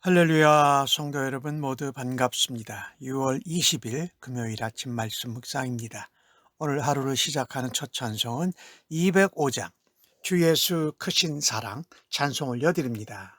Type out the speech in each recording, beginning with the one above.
할렐루야, 성도 여러분 모두 반갑습니다. 6월 20일 금요일 아침 말씀 묵상입니다. 오늘 하루를 시작하는 첫 찬송은 205장 주 예수 크신 사랑 찬송 올려드립니다.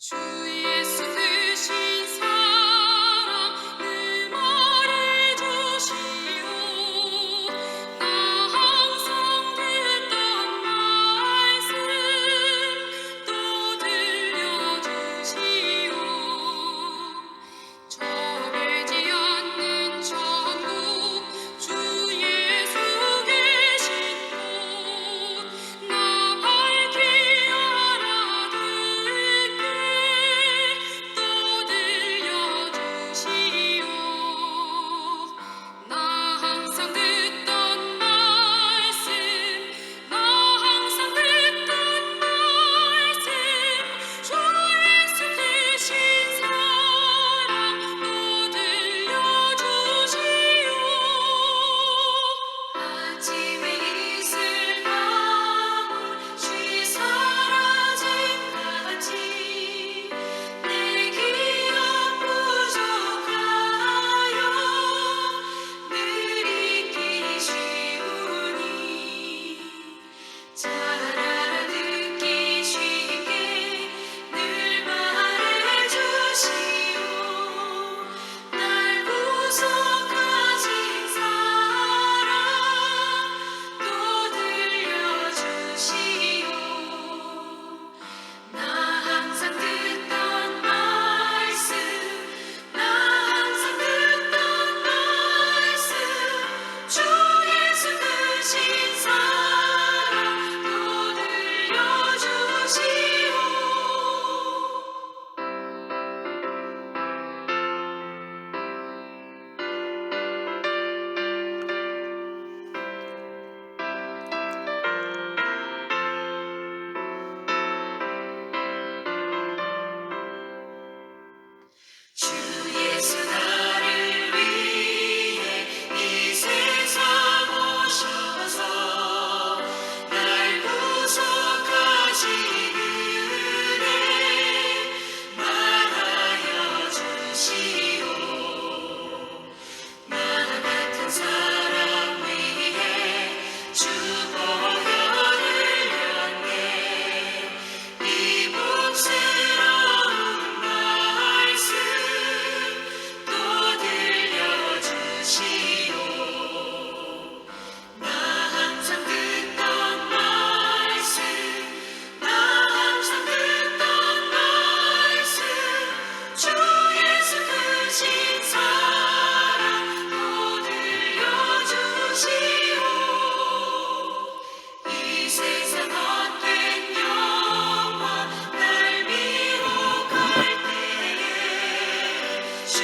주 예수 크신 사랑 늘 말해주시오. 나 항상 듣던 말씀 또 들려주시오. 저배지 않는 천국 주 예수 계신 곳 나 밝히 알아듣게 또 들려주시오. 나 항상 듣던 말씀 나 항상 듣던 말씀 주 예수 크신 사랑 또 들려주시오. 아침에 이슬 방울 쉬 사라짐 같이 내 기억 부족하여 늘 잊기 쉬우니 잘 알아듣기 쉽게 늘 말해주시오. 날 구속하신 사랑 또 들려주시오. 나 항상 듣던 말씀 나 항상 듣던 말씀 주 예수 크신 사랑 또 들려주시오. 주 예수 나를 위해 이 세상 오셔서 날 구속하신 은혜 말하여 주시오. 나 같은 사람 위해 주 보혈을 흘렸네. 이 복스러운 말씀 또 들려주시오. 나 항상 듣던 말씀 나 항상 듣던 말씀 주 예수 크신 사랑 또 들려주시오. 이 세상 헛된 영화 날 미혹할 때에 주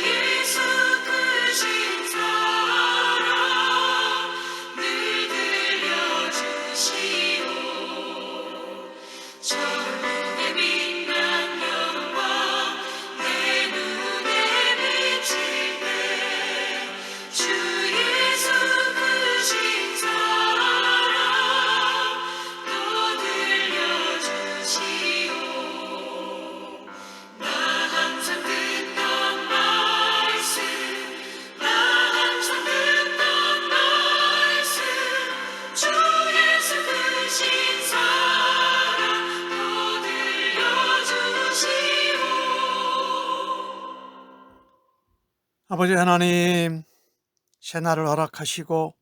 예수 크신 사랑 늘 들려주시오. 천국의 빛난 영광 내 눈에 비칠 때 주 예수 크신 사랑 또 들려주시오. 나 항상 듣던 말씀 나 항상 듣던 말씀 주 예수 크신 사랑 또 들려주시오. 아버지 하나님, 새날을 허락하시고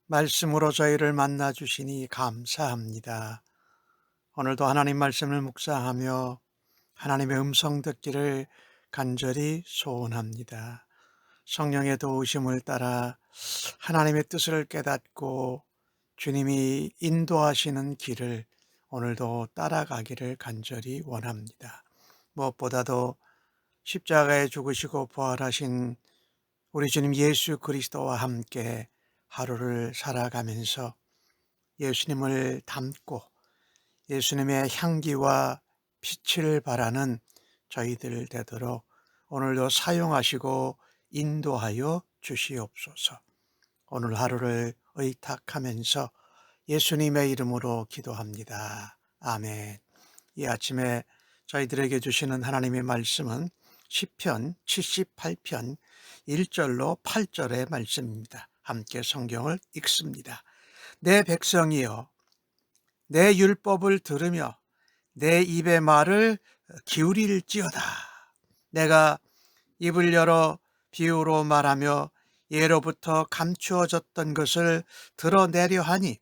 말씀으로 저희를 만나 주시니 감사합니다. 오늘도 하나님 말씀을 묵상하며 하나님의 음성 듣기를 간절히 소원합니다. 성령의 도우심을 따라 하나님의 뜻을 깨닫고 주님이 인도하시는 길을 오늘도 따라가기를 간절히 원합니다. 무엇보다도 십자가에 죽으시고 부활하신 우리 주님 예수 그리스도와 함께 하루를 살아가면서 예수님을 닮고 예수님의 향기와 빛을 바라는 저희들 되도록 오늘도 사용하시고 인도하여 주시옵소서. 오늘 하루를 의탁하면서 예수님의 이름으로 기도합니다. 아멘. 이 아침에 저희들에게 주시는 하나님의 말씀은 시편 78편 1절로 8절의 말씀입니다. 함께 성경을 읽습니다. 내 백성이여, 내 율법을 들으며 내 입의 말을 기울일지어다. 내가 입을 열어 비유로 말하며 예로부터 감추어졌던 것을 드러내려 하니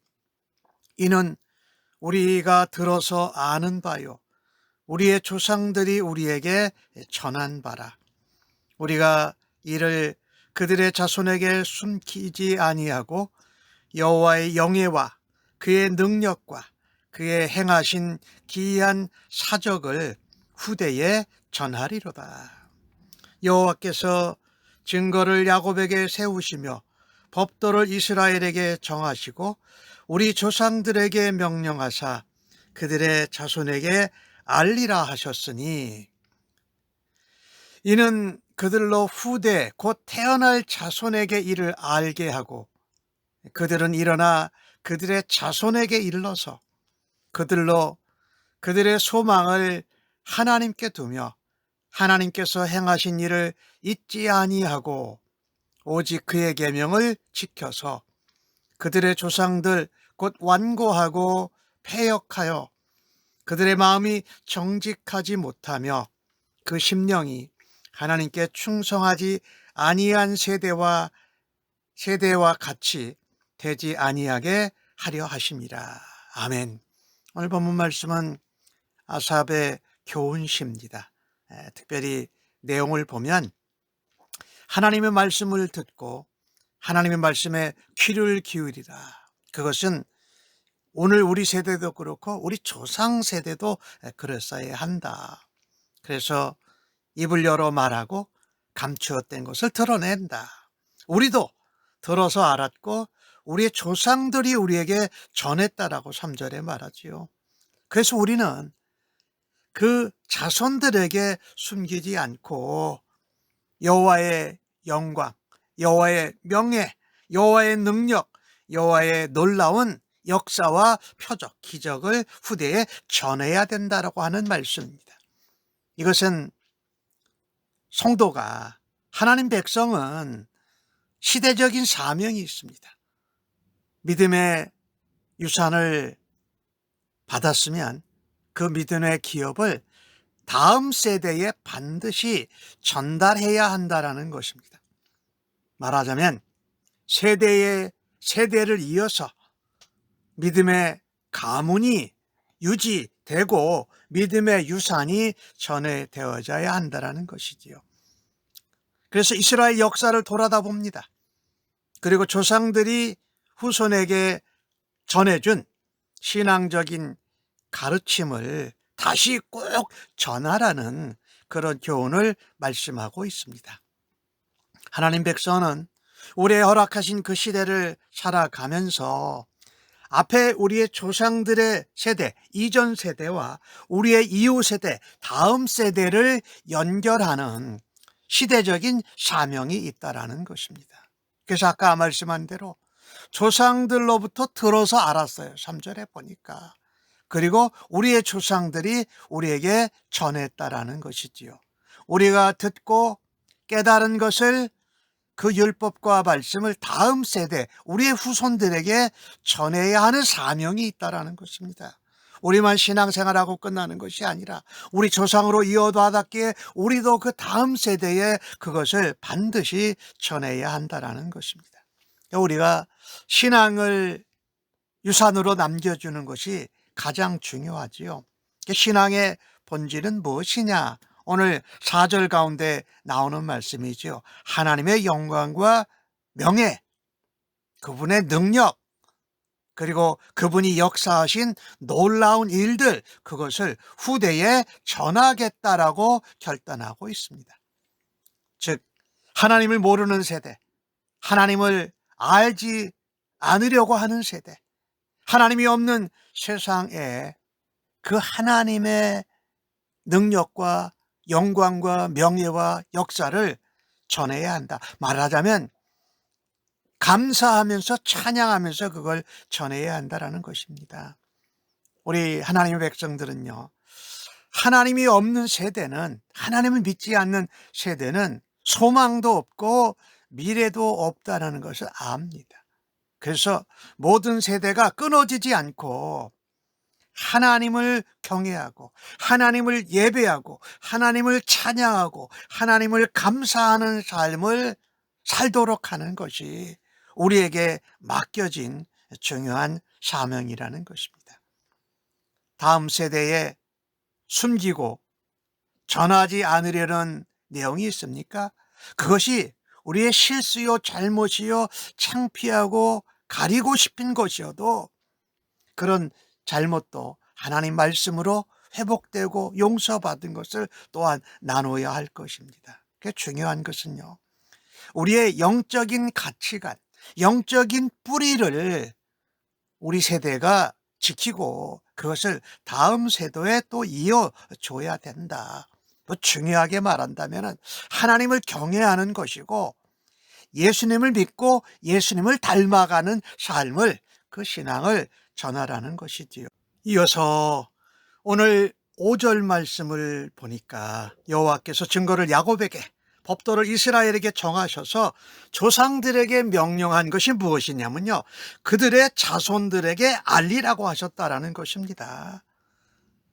이는 우리가 들어서 아는 바요 우리의 조상들이 우리에게 전한 바라. 우리가 이를 그들의 자손에게 숨기지 아니하고 여호와의 영예와 그의 능력과 그의 행하신 기이한 사적을 후대에 전하리로다. 여호와께서 증거를 야곱에게 세우시며 법도를 이스라엘에게 정하시고 우리 조상들에게 명령하사 그들의 자손에게 알리라 하셨으니 이는 그들로 후대 곧 태어날 자손에게 이를 알게 하고 그들은 일어나 그들의 자손에게 일러서 그들로 그들의 소망을 하나님께 두며 하나님께서 행하신 일을 잊지 아니하고 오직 그의 계명을 지켜서 그들의 조상들 곧 완고하고 패역하여 그들의 마음이 정직하지 못하며 그 심령이 하나님께 충성하지 아니한 세대와 같이 되지 아니하게 하려 하심이라. 아멘. 오늘 본문 말씀은 아삽의 교훈시입니다. 특별히 내용을 보면 하나님의 말씀을 듣고 하나님의 말씀에 귀를 기울이라. 그것은 오늘 우리 세대도 그렇고 우리 조상 세대도 그랬어야 한다. 그래서 입을 열어 말하고 감추었던 것을 드러낸다. 우리도 들어서 알았고 우리의 조상들이 우리에게 전했다라고 3절에 말하지요. 그래서 우리는 그 자손들에게 숨기지 않고 여호와의 영광, 여호와의 명예, 여호와의 능력, 여호와의 놀라운 역사와 표적, 기적을 후대에 전해야 된다라고 하는 말씀입니다. 이것은 성도가, 하나님 백성은 시대적인 사명이 있습니다. 믿음의 유산을 받았으면 그 믿음의 기업을 다음 세대에 반드시 전달해야 한다라는 것입니다. 말하자면 세대를 이어서 믿음의 가문이 유지되고 믿음의 유산이 전해되어져야 한다는 것이지요. 그래서 이스라엘 역사를 돌아다 봅니다. 그리고 조상들이 후손에게 전해준 신앙적인 가르침을 다시 꼭 전하라는 그런 교훈을 말씀하고 있습니다. 하나님 백성은 우리의 허락하신 그 시대를 살아가면서 앞에 우리의 조상들의 세대, 이전 세대와 우리의 이후 세대, 다음 세대를 연결하는 시대적인 사명이 있다라는 것입니다. 그래서 아까 말씀한 대로 조상들로부터 들어서 알았어요. 3절에 보니까. 그리고 우리의 조상들이 우리에게 전했다라는 것이지요. 우리가 듣고 깨달은 것을 그 율법과 말씀을 다음 세대, 우리의 후손들에게 전해야 하는 사명이 있다라는 것입니다. 우리만 신앙생활하고 끝나는 것이 아니라 우리 조상으로 이어받았기에 우리도 그 다음 세대에 그것을 반드시 전해야 한다라는 것입니다. 우리가 신앙을 유산으로 남겨주는 것이 가장 중요하지요. 신앙의 본질은 무엇이냐? 오늘 4절 가운데 나오는 말씀이죠. 하나님의 영광과 명예, 그분의 능력, 그리고 그분이 역사하신 놀라운 일들, 그것을 후대에 전하겠다라고 결단하고 있습니다. 즉 하나님을 모르는 세대, 하나님을 알지 않으려고 하는 세대, 하나님이 없는 세상에 그 하나님의 능력과 영광과 명예와 역사를 전해야 한다. 말하자면 감사하면서 찬양하면서 그걸 전해야 한다라는 것입니다. 우리 하나님의 백성들은요, 하나님이 없는 세대는, 하나님을 믿지 않는 세대는 소망도 없고 미래도 없다는 것을 압니다. 그래서 모든 세대가 끊어지지 않고 하나님을 경외하고 하나님을 예배하고 하나님을 찬양하고 하나님을 감사하는 삶을 살도록 하는 것이 우리에게 맡겨진 중요한 사명이라는 것입니다. 다음 세대에 숨기고 전하지 않으려는 내용이 있습니까? 그것이 우리의 실수요, 잘못이요, 창피하고 가리고 싶은 것이어도 그런 잘못도 하나님 말씀으로 회복되고 용서받은 것을 또한 나눠야 할 것입니다. 그게 중요한 것은요, 우리의 영적인 가치관, 영적인 뿌리를 우리 세대가 지키고 그것을 다음 세대에 또 이어줘야 된다. 또 중요하게 말한다면 하나님을 경외하는 것이고 예수님을 믿고 예수님을 닮아가는 삶을, 그 신앙을 전하라는 것이지요. 이어서 오늘 5절 말씀을 보니까 여호와께서 증거를 야곱에게, 법도를 이스라엘에게 정하셔서 조상들에게 명령한 것이 무엇이냐면요, 그들의 자손들에게 알리라고 하셨다라는 것입니다.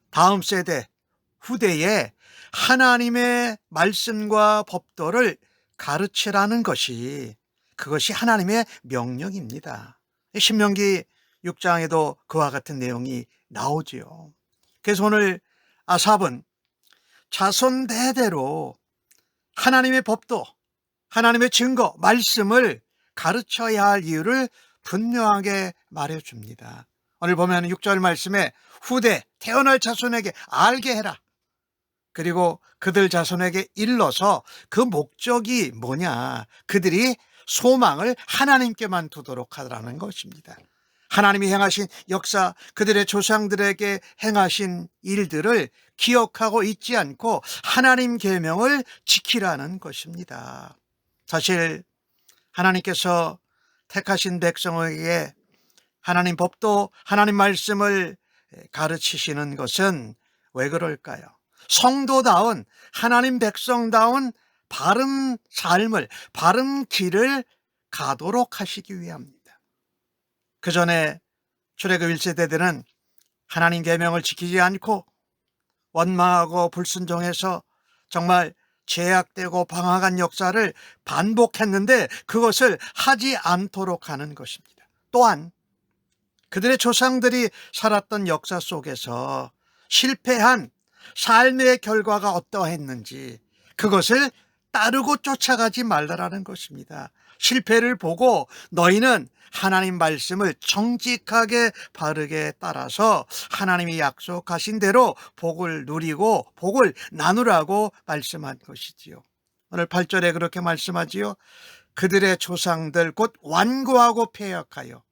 다음 세대, 후대에 하나님의 말씀과 법도를 가르치라는 것이, 그것이 하나님의 명령입니다. 신명기 6장에도 그와 같은 내용이 나오지요. 그래서 오늘 아삽은 자손 대대로 하나님의 법도, 하나님의 증거, 말씀을 가르쳐야 할 이유를 분명하게 말해줍니다. 오늘 보면 6절 말씀에 후대, 태어날 자손에게 알게 해라. 그리고 그들 자손에게 일러서 그 목적이 뭐냐, 그들이 소망을 하나님께만 두도록 하라는 것입니다. 하나님이 행하신 역사, 그들의 조상들에게 행하신 일들을 기억하고 잊지 않고 하나님 계명을 지키라는 것입니다. 사실 하나님께서 택하신 백성에게 하나님 법도, 하나님 말씀을 가르치시는 것은 왜 그럴까요? 성도다운, 하나님 백성다운 바른 삶을, 바른 길을 가도록 하시기 위함입니다. 그 전에 출애굽 1세대들은 하나님 계명을 지키지 않고 원망하고 불순종해서 정말 제약되고 방황한 역사를 반복했는데 그것을 하지 않도록 하는 것입니다. 또한 그들의 조상들이 살았던 역사 속에서 실패한 삶의 결과가 어떠했는지 그것을 따르고 쫓아가지 말라라는 것입니다. 실패를 보고 너희는 하나님 말씀을 정직하게 바르게 따라서 하나님이 약속하신 대로 복을 누리고 복을 나누라고 말씀한 것이지요. 오늘 8절에 그렇게 말씀하지요. 그들의 조상들 곧 완고하고 패역하여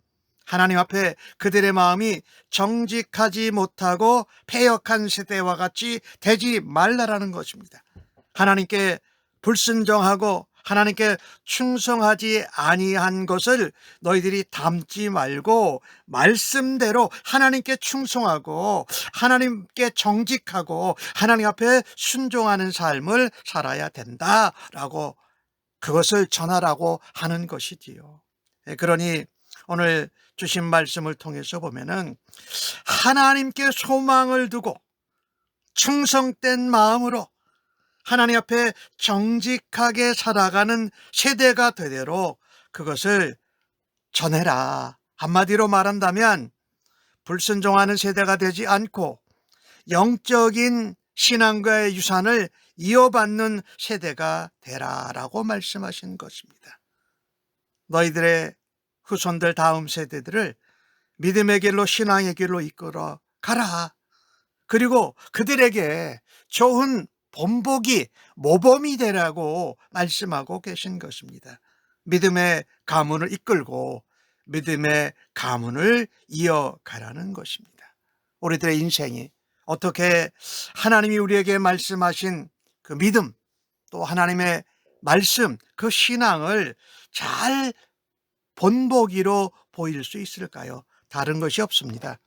하나님 앞에 그들의 마음이 정직하지 못하고 패역한 세대와 같이 되지 말라라는 것입니다. 하나님께 불순종하고 하나님께 충성하지 아니한 것을 너희들이 담지 말고 말씀대로 하나님께 충성하고 하나님께 정직하고 하나님 앞에 순종하는 삶을 살아야 된다라고, 그것을 전하라고 하는 것이지요. 그러니 오늘 주신 말씀을 통해서 보면은 하나님께 소망을 두고 충성된 마음으로 하나님 앞에 정직하게 살아가는 세대가 되도록 그것을 전해라. 한마디로 말한다면 불순종하는 세대가 되지 않고 영적인 신앙과의 유산을 이어받는 세대가 되라라고 말씀하신 것입니다. 너희들의 후손들, 다음 세대들을 믿음의 길로, 신앙의 길로 이끌어 가라. 그리고 그들에게 좋은 본보기, 모범이 되라고 말씀하고 계신 것입니다. 믿음의 가문을 이끌고 믿음의 가문을 이어가라는 것입니다. 우리들의 인생이 어떻게 하나님이 우리에게 말씀하신 그 믿음, 또 하나님의 말씀, 그 신앙을 잘 본보기로 보일 수 있을까요? 다른 것이 없습니다.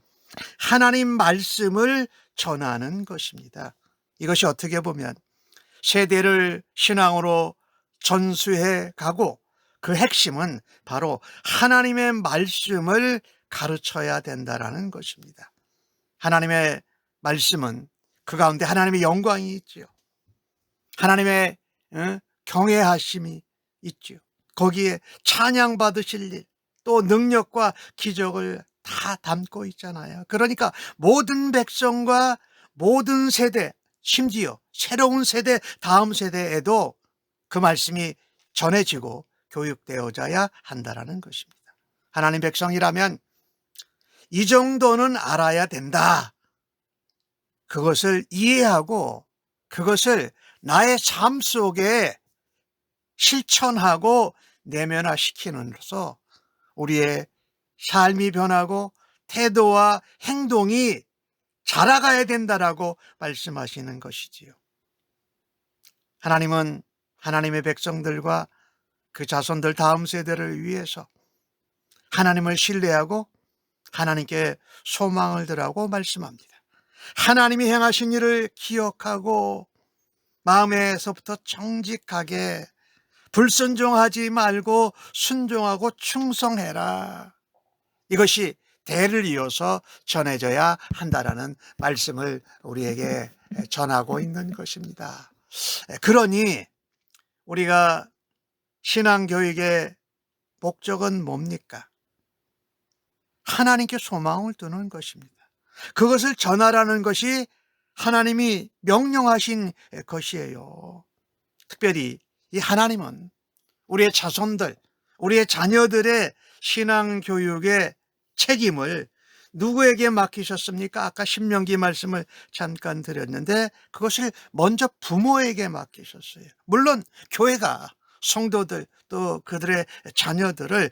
하나님 말씀을 전하는 것입니다. 이것이 어떻게 보면 세대를 신앙으로 전수해 가고, 그 핵심은 바로 하나님의 말씀을 가르쳐야 된다라는 것입니다. 하나님의 말씀은 그 가운데 하나님의 영광이 있지요. 하나님의 경외하심이 있지요. 거기에 찬양 받으실 일, 또 능력과 기적을 다 담고 있잖아요. 그러니까 모든 백성과 모든 세대, 심지어 새로운 세대, 다음 세대에도 그 말씀이 전해지고 교육되어져야 한다라는 것입니다. 하나님 백성이라면 이 정도는 알아야 된다. 그것을 이해하고 그것을 나의 삶 속에 실천하고 내면화시키는으로써 우리의 삶이 변하고 태도와 행동이 자라가야 된다라고 말씀하시는 것이지요. 하나님은 하나님의 백성들과 그 자손들 다음 세대를 위해서 하나님을 신뢰하고 하나님께 소망을 들라고 말씀합니다. 하나님이 행하신 일을 기억하고 마음에서부터 정직하게 불순종하지 말고 순종하고 충성해라. 이것이 대를 이어서 전해져야 한다라는 말씀을 우리에게 전하고 있는 것입니다. 그러니 우리가 신앙교육의 목적은 뭡니까? 하나님께 소망을 두는 것입니다. 그것을 전하라는 것이 하나님이 명령하신 것이에요. 특별히 이 하나님은 우리의 자손들, 우리의 자녀들의 신앙교육의 책임을 누구에게 맡기셨습니까? 아까 신명기 말씀을 잠깐 드렸는데 그것을 먼저 부모에게 맡기셨어요. 물론 교회가 성도들 또 그들의 자녀들을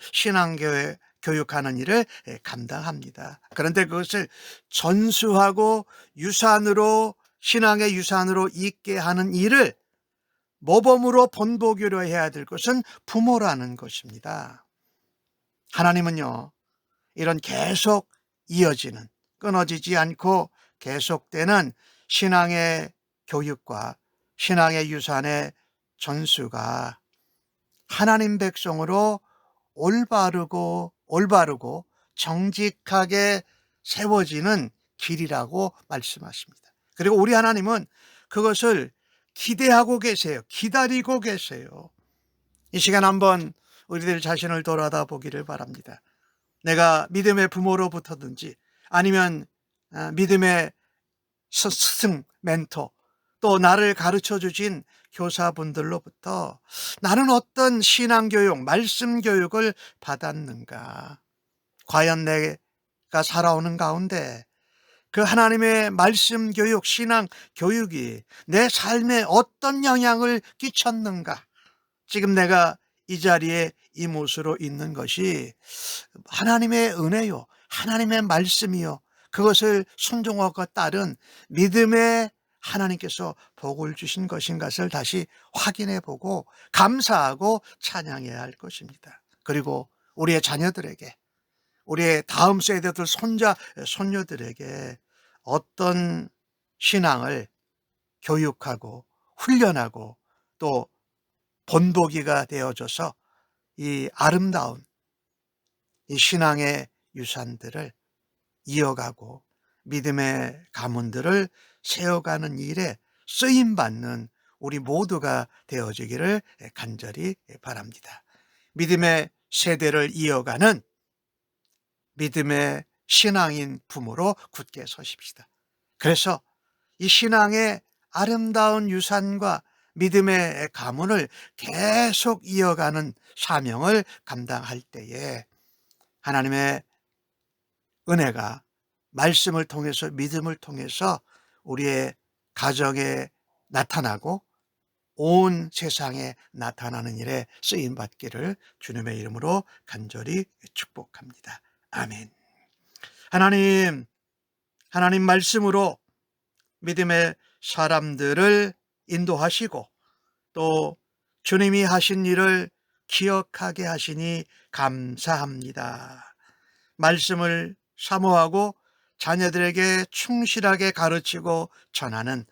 교육하는 일을 감당합니다. 그런데 그것을 전수하고 유산으로, 신앙의 유산으로 있게 하는 일을 모범으로 본보기로 해야 될 것은 부모라는 것입니다. 하나님은요, 이런 계속 이어지는, 끊어지지 않고 계속되는 신앙의 교육과 신앙의 유산의 전수가 하나님 백성으로 올바르고 정직하게 세워지는 길이라고 말씀하십니다. 그리고 우리 하나님은 그것을 기대하고 계세요. 기다리고 계세요. 이 시간 한번 우리들 자신을 돌아다 보기를 바랍니다. 내가 믿음의 부모로부터든지 아니면 믿음의 스승, 멘토, 또 나를 가르쳐 주신 교사분들로부터 나는 어떤 신앙교육, 말씀교육을 받았는가? 과연 내가 살아오는 가운데 그 하나님의 말씀 교육, 신앙 교육이 내 삶에 어떤 영향을 끼쳤는가? 지금 내가 이 자리에 이 못으로 있는 것이 하나님의 은혜요, 하나님의 말씀이요, 그것을 순종하고 따른 믿음의 하나님께서 복을 주신 것인 것을 다시 확인해 보고 감사하고 찬양해야 할 것입니다. 그리고 우리의 자녀들에게, 우리의 다음 세대들 손자, 손녀들에게 어떤 신앙을 교육하고 훈련하고 또 본보기가 되어져서 이 아름다운 이 신앙의 유산들을 이어가고 믿음의 가문들을 세워가는 일에 쓰임받는 우리 모두가 되어지기를 간절히 바랍니다. 믿음의 세대를 이어가는 믿음의 신앙인 부모로 굳게 서십시다. 그래서 이 신앙의 아름다운 유산과 믿음의 가문을 계속 이어가는 사명을 감당할 때에 하나님의 은혜가 말씀을 통해서, 믿음을 통해서 우리의 가정에 나타나고 온 세상에 나타나는 일에 쓰임받기를 주님의 이름으로 간절히 축복합니다. 아멘. 하나님 말씀으로 믿음의 사람들을 인도하시고 또 주님이 하신 일을 기억하게 하시니 감사합니다. 말씀을 사모하고 자녀들에게 충실하게 가르치고 전하는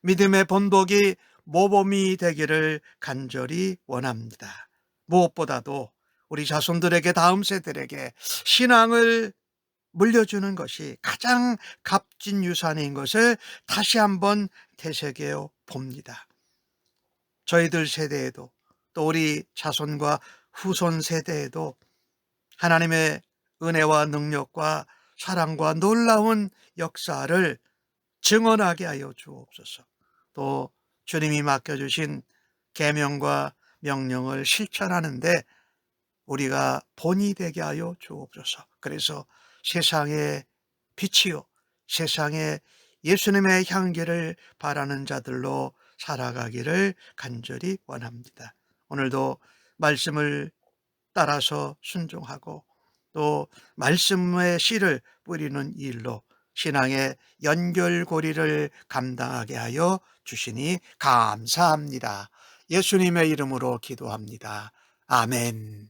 믿음의 본보기 모범이 되기를 간절히 원합니다. 무엇보다도 우리 자손들에게, 다음 세대에게 신앙을 물려주는 것이 가장 값진 유산인 것을 다시 한번 되새겨 봅니다. 저희들 세대에도 또 우리 자손과 후손 세대에도 하나님의 은혜와 능력과 사랑과 놀라운 역사를 증언하게 하여 주옵소서. 또 주님이 맡겨주신 계명과 명령을 실천하는데 우리가 본이 되게 하여 주옵소서. 그래서 세상의 빛이요, 세상에 예수님의 향기를 바라는 자들로 살아가기를 간절히 원합니다. 오늘도 말씀을 따라서 순종하고 또 말씀의 씨를 뿌리는 일로 신앙의 연결고리를 감당하게 하여 주시니 감사합니다. 예수님의 이름으로 기도합니다. 아멘.